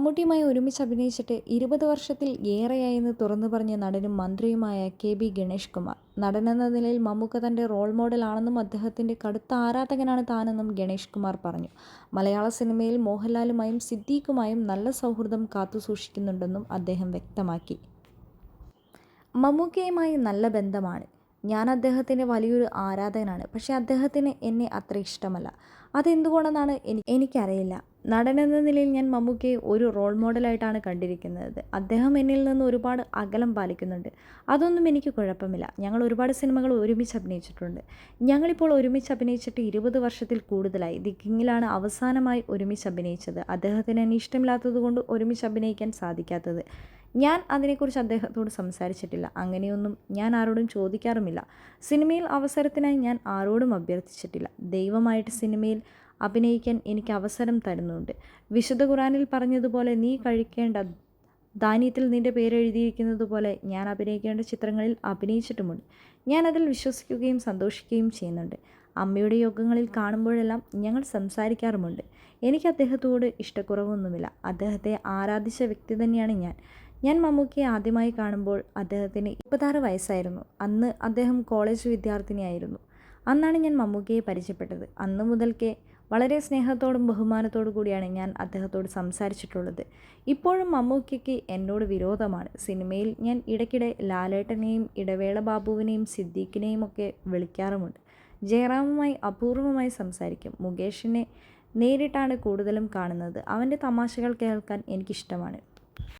മമ്മൂട്ടിയുമായി ഒരുമിച്ച് അഭിനയിച്ചിട്ട് 20 വർഷത്തിൽ ഏറെയായെന്ന് തുറന്നു പറഞ്ഞ നടനും മന്ത്രിയുമായ കെ.ബി. ഗണേഷ് കുമാർ. നടനെന്ന നിലയിൽ മമ്മൂക്ക തൻ്റെ റോൾ മോഡലാണെന്നും അദ്ദേഹത്തിൻ്റെ കടുത്ത ആരാധകനാണ് താനെന്നും ഗണേഷ് കുമാർ പറഞ്ഞു. മലയാള സിനിമയിൽ മോഹൻലാലുമായും സിദ്ദീഖുമായും നല്ല സൗഹൃദം കാത്തുസൂക്ഷിക്കുന്നുണ്ടെന്നും അദ്ദേഹം വ്യക്തമാക്കി. മമ്മൂക്കയുമായി നല്ല ബന്ധമാണ്. ഞാൻ അദ്ദേഹത്തിൻ്റെ വലിയൊരു ആരാധകനാണ്. പക്ഷേ അദ്ദേഹത്തിന് എന്നെ അത്ര ഇഷ്ടമല്ല. അതെന്തുകൊണ്ടെന്നാണ് എനിക്കറിയില്ല. നടനെന്ന നിലയിൽ ഞാൻ മമ്മൂക്കയെ ഒരു റോൾ മോഡലായിട്ടാണ് കണ്ടിരിക്കുന്നത്. അദ്ദേഹം എന്നിൽ നിന്ന് ഒരുപാട് അകലം പാലിക്കുന്നുണ്ട്. അതൊന്നും എനിക്ക് കുഴപ്പമില്ല. ഞങ്ങൾ ഒരുപാട് സിനിമകൾ ഒരുമിച്ച് അഭിനയിച്ചിട്ടുണ്ട്. ഞങ്ങളിപ്പോൾ ഒരുമിച്ച് അഭിനയിച്ചിട്ട് 20 വർഷത്തിൽ കൂടുതലായി. ദി കിങ്ങിലാണ് അവസാനമായി ഒരുമിച്ച് അഭിനയിച്ചത്. അദ്ദേഹത്തിന് എന്നെ ഇഷ്ടമില്ലാത്തതുകൊണ്ട് ഒരുമിച്ച് അഭിനയിക്കാൻ സാധിക്കാത്തത്. ഞാൻ അതിനെക്കുറിച്ച് അദ്ദേഹത്തോട് സംസാരിച്ചിട്ടില്ല. അങ്ങനെയൊന്നും ഞാൻ ആരോടും ചോദിക്കാറുമില്ല. സിനിമയിൽ അവസരത്തിനായി ഞാൻ ആരോടും അഭ്യർത്ഥിച്ചിട്ടില്ല. ദൈവമായിട്ട് സിനിമയിൽ അഭിനയിക്കാൻ എനിക്ക് അവസരം തരുന്നുണ്ട്. വിശുദ്ധ ഖുർആനിൽ പറഞ്ഞതുപോലെ നീ കഴിക്കേണ്ട ധാന്യത്തിൽ നിൻ്റെ പേരെഴുതിയിരിക്കുന്നത് പോലെ ഞാൻ അഭിനയിക്കേണ്ട ചിത്രങ്ങളിൽ അഭിനയിച്ചിട്ടുമുണ്ട്. ഞാൻ അതിൽ വിശ്വസിക്കുകയും സന്തോഷിക്കുകയും ചെയ്യുന്നുണ്ട്. അമ്മയുടെ യോഗങ്ങളിൽ കാണുമ്പോഴെല്ലാം ഞങ്ങൾ സംസാരിക്കാറുമുണ്ട്. എനിക്ക് അദ്ദേഹത്തോട് ഇഷ്ടക്കുറവൊന്നുമില്ല. അദ്ദേഹത്തെ ആരാധിച്ച വ്യക്തി തന്നെയാണ് ഞാൻ. ഞാൻ മമ്മൂക്കയെ ആദ്യമായി കാണുമ്പോൾ അദ്ദേഹത്തിന് 26 വയസ്സായിരുന്നു. അന്ന് അദ്ദേഹം കോളേജ് വിദ്യാർത്ഥിനിയായിരുന്നു. അന്നാണ് ഞാൻ മമ്മൂക്കയെ പരിചയപ്പെട്ടത്. അന്ന് മുതൽക്കേ വളരെ സ്നേഹത്തോടും ബഹുമാനത്തോടു കൂടിയാണ് ഞാൻ അദ്ദേഹത്തോട് സംസാരിച്ചിട്ടുള്ളത്. ഇപ്പോഴും മമ്മൂക്കയ്ക്ക് എന്നോട് വിരോധമാണ്. സിനിമയിൽ ഞാൻ ഇടയ്ക്കിടെ ലാലേട്ടനെയും ഇടവേള ബാബുവിനെയും സിദ്ദീഖിനെയും ഒക്കെ വിളിക്കാറുമുണ്ട്. ജയറാമുമായി അപൂർവമായി സംസാരിക്കും. മുകേഷിനെ നേരിട്ടാണ് കൂടുതലും കാണുന്നത്. അവൻ്റെ തമാശകൾ കേൾക്കാൻ എനിക്കിഷ്ടമാണ്.